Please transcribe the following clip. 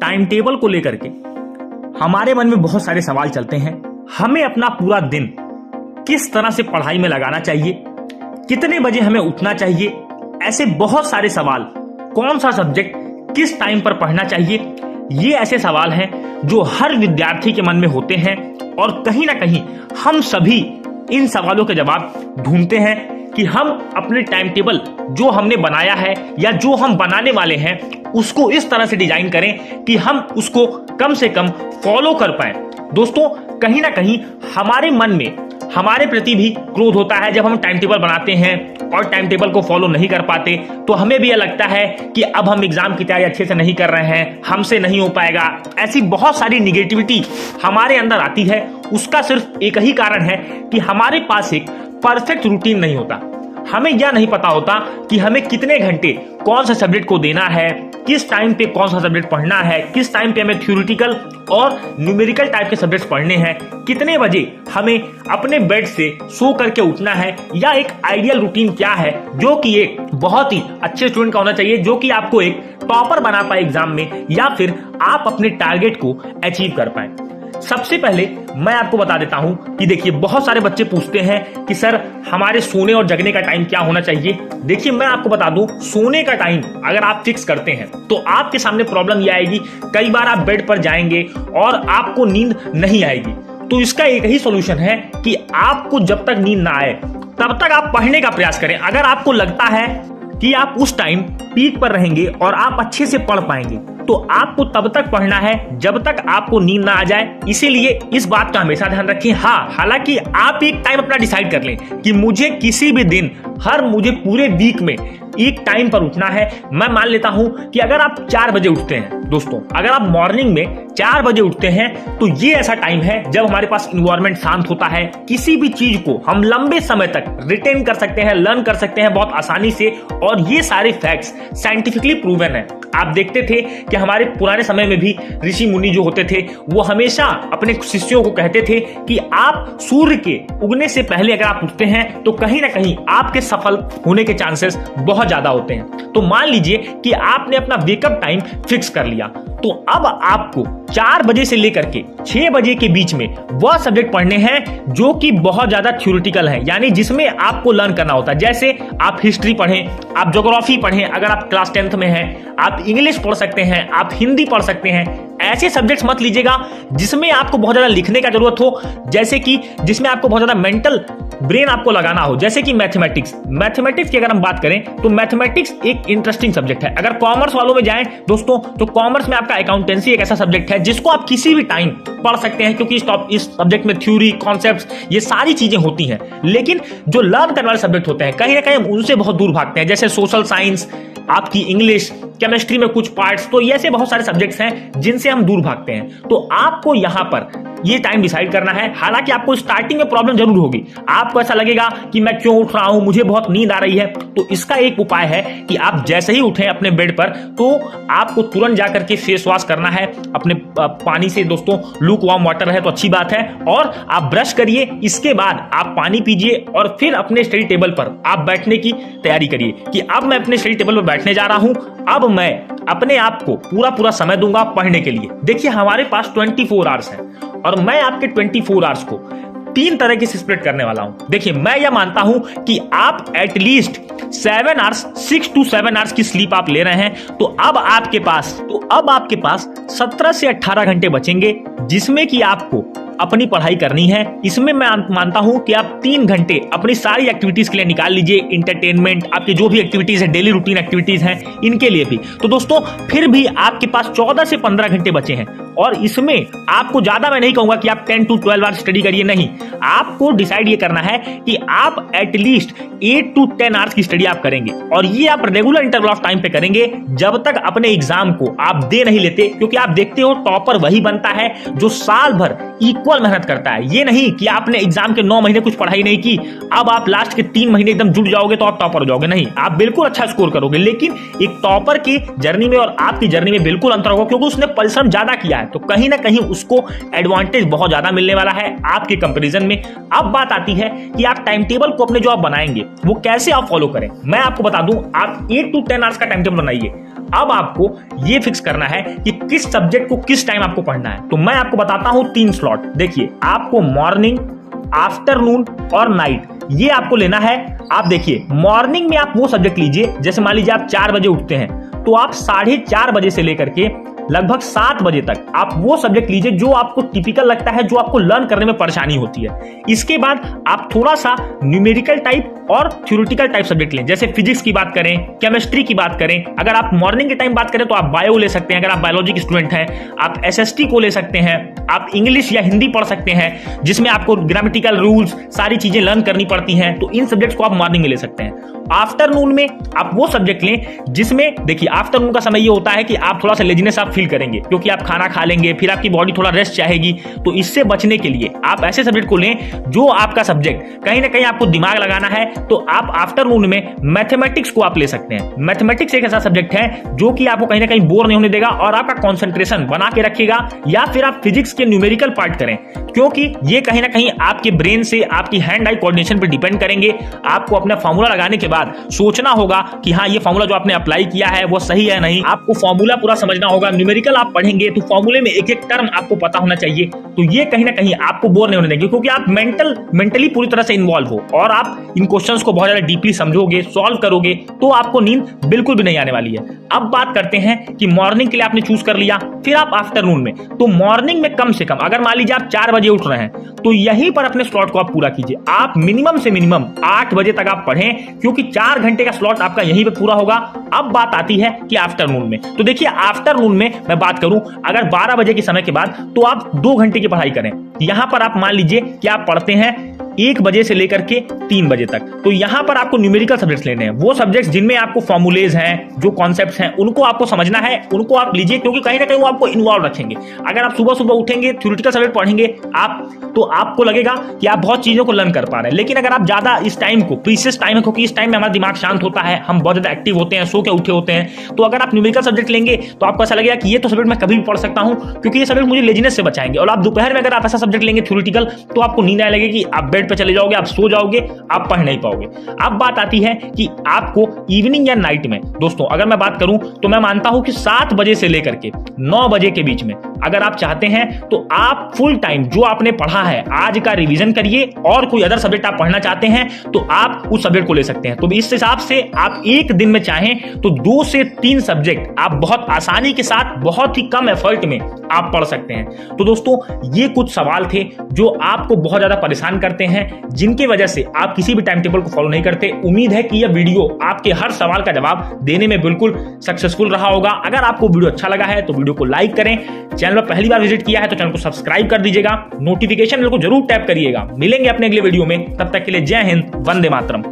Time table को लेकर के हमारे मन में बहुत सारे सवाल चलते हैं। हमें अपना पूरा दिन किस तरह से पढ़ाई में लगाना चाहिए, कितने बजे हमें उठना चाहिए, ऐसे बहुत सारे सवाल। कौन सा सब्जेक्ट किस टाइम पर पढ़ना चाहिए, ये ऐसे सवाल हैं जो हर विद्यार्थी के मन में होते हैं और कहीं ना कहीं हम सभी इन सवालों के जवाब ढूंढते हैं कि हम अपने टाइम टेबल जो हमने बनाया है या जो हम बनाने वाले हैं उसको इस तरह से डिजाइन करें कि हम उसको कम से कम फॉलो कर पाए। दोस्तों, कहीं ना कहीं हमारे मन में हमारे प्रति भी क्रोध होता है जब हम टाइम टेबल बनाते हैं और टाइम टेबल को फॉलो नहीं कर पाते, तो हमें भी यह लगता है कि अब हम एग्जाम की तैयारी अच्छे से नहीं कर रहे हैं, हमसे नहीं हो पाएगा। ऐसी बहुत सारी निगेटिविटी हमारे अंदर आती है। उसका सिर्फ एक ही कारण है कि हमारे पास एक परफेक्ट रूटीन नहीं होता। हमें यह नहीं पता होता कि हमें कितने घंटे कौन सा सब्जेक्ट को देना है, किस टाइम पे कौन सा सब्जेक्ट पढ़ना है, किस टाइम पे हमें थ्योरेटिकल और न्यूमेरिकल टाइप के सब्जेक्ट्स पढ़ने हैं, कितने बजे हमें अपने बेड से सो करके उठना है, या एक आइडियल रूटीन क्या है जो कि एक बहुत ही अच्छे स्टूडेंट का होना चाहिए, जो कि आपको एक टॉपर बना पाए एग्जाम में, या फिर आप अपने टारगेट को अचीव कर पाए। सबसे पहले मैं आपको बता देता हूं कि देखिए, बहुत सारे बच्चे पूछते हैं कि सर हमारे सोने और जगने का टाइम क्या होना चाहिए। देखिए, मैं आपको बता दूं, सोने का टाइम अगर आप फिक्स करते हैं तो आपके सामने प्रॉब्लम ये आएगी, कई बार आप बेड पर जाएंगे और आपको नींद नहीं आएगी। तो इसका एक ही सॉल्यूशन है कि आपको जब तक नींद ना आए तब तक आप पढ़ने का प्रयास करें। अगर आपको लगता है कि आप उस टाइम पीक पर रहेंगे और आप अच्छे से पढ़ पाएंगे, तो आपको तब तक पढ़ना है जब तक आपको नींद ना आ जाए। इसीलिए इस बात का हमेशा ध्यान रखें। हाँ, हालांकि आप एक टाइम अपना डिसाइड कर लें कि मुझे किसी भी दिन, मुझे पूरे वीक में एक टाइम पर उठना है। मैं मान लेता हूं कि अगर आप 4 बजे उठते हैं, दोस्तों अगर आप मॉर्निंग में 4 बजे उठते हैं, तो ये ऐसा टाइम है जब हमारे पास इन्वायरमेंट शांत होता है। किसी भी चीज को हम लंबे समय तक रिटेन कर सकते हैं, लर्न कर सकते हैं बहुत आसानी से, और ये सारे फैक्ट्स साइंटिफिकली प्रूवन है। आप देखते थे कि हमारे पुराने समय में भी ऋषि मुनि जो होते थे वो हमेशा अपने शिष्यों को कहते थे कि आप सूर्य के उगने से पहले अगर आप उठते हैं तो कहीं ना कहीं आपके सफल होने के चांसेस बहुत ज्यादा होते हैं। तो मान लीजिए कि आपने अपना वेकअप टाइम फिक्स कर लिया, तो अब आपको 4 बजे से लेकर के 6 बजे के बीच में वह सब्जेक्ट पढ़ने हैं जो कि बहुत ज्यादा थ्योरेटिकल है, यानी जिसमें आपको लर्न करना होता है। जैसे आप हिस्ट्री पढ़ें, आप ज्योग्राफी पढ़ें, अगर आप क्लास 10th में हैं, आप इंग्लिश पढ़ सकते हैं, आप हिंदी पढ़ सकते हैं। ऐसे सब्जेक्ट्स मत लीजिएगा जिसमें आपको बहुत ज्यादा लिखने का जरूरत हो, जैसे कि जिसमें आपको बहुत ज्यादा मेंटल ब्रेन आपको लगाना हो, जैसे कि मैथमेटिक्स की अगर हम बात करें तो मैथमेटिक्स एक इंटरेस्टिंग सब्जेक्ट है। अगर कॉमर्स वालों में जाएं दोस्तों, तो कॉमर्स में आपका अकाउंटेंसी एक ऐसा सब्जेक्ट है जिसको आप किसी भी टाइम पढ़ सकते हैं, क्योंकि इस सब्जेक्ट में थ्योरी, कॉन्सेप्ट्स, ये सारी चीजें होती हैं। लेकिन जो लर्न करने वाले सब्जेक्ट होते हैं, कहीं ना कहीं हम उनसे बहुत दूर भागते हैं, जैसे सोशल साइंस, आपकी इंग्लिश, केमिस्ट्री में कुछ पार्ट्स, तो ऐसे बहुत सारे सब्जेक्ट्स हैं जिनसे हम दूर भागते हैं। तो आपको यहां पर ये टाइम डिसाइड करना है। हालांकि आपको स्टार्टिंग में प्रॉब्लम जरूर होगी, आपको ऐसा लगेगा कि मैं क्यों उठ रहा हूं, मुझे बहुत नींद आ रही है। तो इसका एक उपाय है कि आप जैसे ही उठें अपने बेड पर, तो आपको तुरंत जाकर के फेस वॉश करना है अपने पानी से। दोस्तों, लूक वार्म वाटर है तो अच्छी बात है, और आप ब्रश करिए, इसके बाद आप पानी पीजिए और फिर अपने स्टडी टेबल पर आप बैठने की तैयारी करिए कि अब मैं अपने स्टडी टेबल पर बैठने जा रहा हूं, अब मैं अपने आप को पूरा समय दूंगा पढ़ने के लिए। देखिए, हमारे पास 24 आवर्स है और मैं आपके 24 आवर्स को 3 तरह के स्प्लिट करने वाला हूं। देखिए, मैं यह मानता हूं कि आप एटलीस्ट 6 to 7 आवर्स की स्लीप आप ले रहे हैं, तो अब आपके पास 17 से 18 घंटे बचेंगे जिसमें कि आपको अपनी पढ़ाई करनी है। इसमें मैं मानता हूं कि आप 3 घंटे अपनी सारी एक्टिविटीज के लिए निकाल लीजिए, इंटरटेनमेंट, आपकी जो भी एक्टिविटीज है, डेली रूटीन एक्टिविटीज हैं, इनके लिए भी। तो दोस्तों, फिर भी आपके पास 14 से 15 घंटे बचे हैं, और इसमें आपको ज्यादा मैं नहीं कहूंगा कि आप 10 to 12 आवर्स स्टडी करिए, नहीं। आपको डिसाइड ये करना है कि आप एटलीस्ट 8 to 10 आवर्स की स्टडी आप करेंगे, और ये आप रेगुलर इंटरवल ऑफ टाइम पे करेंगे जब तक अपने एग्जाम को आप दे नहीं लेते। क्योंकि आप देखते हो, टॉपर वही बनता है जो साल भर इक्वल मेहनत करता है। ये नहीं कि आपने एग्जाम के 9 महीने कुछ पढ़ाई नहीं की, अब आप लास्ट के 3 महीने एकदम जुट जाओगे तो आप टॉपर हो जाओगे। नहीं, आप बिल्कुल अच्छा स्कोर करोगे, लेकिन एक टॉपर की जर्नी में और आपकी जर्नी में बिल्कुल अंतर होगा, क्योंकि उसने परिश्रम ज्यादा किया है। तो कहीं ना कहीं उसको एडवांटेज बहुत ज्यादा मिलने वाला है आपके कंपैरिजन में। अब बात आती है कि आप टाइम टेबल को अपने जो आप बनाएंगे वो कैसे आप फॉलो करें। मैं आपको बता दूं, आप 8 to 10 आवर्स का टाइम टेबल बनाइए। अब आपको ये फिक्स करना है कि किस सब्जेक्ट को किस टाइम आपको पढ़ना है। तो मैं आपको बताता हूं 3 स्लॉट। देखिए, आपको मॉर्निंग, आफ्टरनून और नाइट ये आपको लेना है। आप देखिए, मॉर्निंग में आप वो सब्जेक्ट लीजिए, जैसे मान लीजिए आप 4 बजे उठते हैं तो आप 4:30 बजे से लेकर के लगभग 7 बजे तक आप वो सब्जेक्ट लीजिए जो आपको टिपिकल लगता है, जो आपको लर्न करने में परेशानी होती है। इसके बाद आप थोड़ा सा न्यूमेरिकल टाइप और थ्योरेटिकल टाइप सब्जेक्ट लें, जैसे फिजिक्स की बात करें, केमिस्ट्री की बात करें। अगर आप मॉर्निंग के टाइम बात करें तो आप बायो ले सकते हैं, अगर आप बायोलॉजी के स्टूडेंट हैं। आप एसएसटी को ले सकते हैं, आप इंग्लिश या हिंदी पढ़ सकते हैं जिसमें आपको ग्रामेटिकल रूल्स सारी चीजें लर्न करनी पड़ती हैं, तो इन सब्जेक्ट्स को आप मॉर्निंग में ले सकते हैं। आफ्टरनून में आप वो सब्जेक्ट लें जिसमें, देखिए, आफ्टरनून का समय ये होता है कि आप थोड़ा सा लेजीनेस आप फील करेंगे, क्योंकि आप खाना खा लेंगे, फिर आपकी बॉडी थोड़ा रेस्ट चाहेगी। तो इससे बचने के लिए आप ऐसे सब्जेक्ट को लें जो आपका सब्जेक्ट कहीं ना कहीं आपको दिमाग लगाना है, तो आप आफ्टरनून में मैथमेटिक्स को आप ले सकते हैं। मैथमेटिक्स एक ऐसा सब्जेक्ट है जो कि आपको कहीं ना कहीं बोर नहीं होने देगा और आपका कॉन्सेंट्रेशन बना के रखेगा। या फिर आप फिजिक्स के न्यूमेरिकल पार्ट करें, क्योंकि ये कहीं ना कहीं आपके ब्रेन से, आपकी हैंड आई कोऑर्डिनेशन पर डिपेंड करेंगे। आपको अपना फॉर्मूला लगाने के बाद सोचना होगा कि हाँ, ये फॉर्मूला जो आपने अप्लाई किया है वो सही है नहीं। आपको फॉर्मूला पूरा समझना होगा। न्यूमेरिकल आप पढ़ेंगे तो फॉर्मूले में एक एक टर्म आपको पता होना चाहिए। तो ये कहीं ना कहीं आपको बोर नहीं होने देंगे, क्योंकि आप मेंटली पूरी तरह से इन्वॉल्व हो और आप इन क्वेश्चंस को बहुत ज्यादा डीपली समझोगे, सॉल्व करोगे, तो आपको नींद बिल्कुल भी नहीं आने वाली है। अब बात करते हैं कि मॉर्निंग के लिए आपने चूज कर लिया, फिर आप आफ्टरनून में, तो मॉर्निंग में कम से कम, अगर मान लीजिए आप 4 बजे उठ रहे हैं तो यहीं पर अपने स्लॉट को आप पूरा कीजिए। आप मिनिमम से मिनिमम 8 बजे तक आप पढ़ें, क्योंकि 4 घंटे का स्लॉट आपका यहीं पे पूरा होगा। अब बात आती है कि आफ्टरनून में, तो देखिए, आफ्टरनून में मैं बात करूं, अगर 12 बजे के समय के बाद तो आप 2 घंटे की पढ़ाई करें। यहां पर आप मान लीजिए कि आप पढ़ते हैं 1 बजे से लेकर के 3 बजे तक, तो यहां पर आपको न्यूमेरिकल सब्जेक्ट्स लेने हैं। वो सब्जेक्ट्स जिनमें आपको फॉर्मूलेज हैं, जो कॉन्सेप्ट्स हैं, उनको आपको समझना है, उनको आप लीजिए, क्योंकि कहीं ना कहीं वो आपको इन्वॉल्व रखेंगे। अगर आप सुबह सुबह उठेंगे, थ्योरेटिकल सब्जेक्ट पढ़ेंगे आप, तो आपको लगेगा कि आप बहुत चीजों को लर्न कर पा रहे हैं। लेकिन अगर आप ज्यादा इस टाइम को, प्रीशियस टाइम है, क्योंकि इस टाइम में हमारा दिमाग शांत होता है, हम बहुत ज्यादा एक्टिव होते हैं, सो के उठे होते हैं, तो अगर आप न्यूमेरिकल सब्जेक्ट लेंगे तो आपको ऐसा लगेगा कि ये तो सब्जेक्ट मैं कभी भी पढ़ सकता हूं, क्योंकि ये सब्जेक्ट मुझे लेजीनेस से बचाएंगे। और आप दोपहर में अगर आप ऐसा सब्जेक्ट लेंगे थ्योरेटिकल, तो आपको नींद आने लगेगी, आप बेड पे चले जाओगे, आप सो जाओगे, आप पढ़ नहीं पाओगे। अब बात आती है कि आपको इवनिंग या नाइट में, दोस्तों अगर मैं बात करूं तो मैं मानता हूं कि 7 बजे से लेकर के 9 बजे के बीच में अगर आप चाहते हैं तो आप फुल टाइम जो आपने पढ़ा है आज का रिवीजन करिए, और कोई अदर सब्जेक्ट आप पढ़ना चाहते हैं तो आप उस सब्जेक्ट को ले सकते हैं। तो इस हिसाब से आप एक दिन में चाहें तो 2 से 3 सब्जेक्ट आप बहुत आसानी के साथ, बहुत ही कम एफर्ट में आप पढ़ सकते हैं। तो दोस्तों, ये कुछ सवाल थे जो आपको बहुत ज्यादा परेशान करते हैं, जिनकी वजह से आप किसी भी टाइम टेबल को फॉलो नहीं करते। उम्मीद है कि यह वीडियो आपके हर सवाल का जवाब देने में बिल्कुल सक्सेसफुल रहा होगा। अगर आपको वीडियो अच्छा लगा है तो वीडियो को लाइक करें, चैनल पर पहली बार विजिट किया है तो चैनल को सब्सक्राइब कर दीजिएगा, नोटिफिकेशन बेल को जरूर टैप करिएगा। मिलेंगे अपने अगले वीडियो में, तब तक के लिए जय हिंद, वंदे मातरम।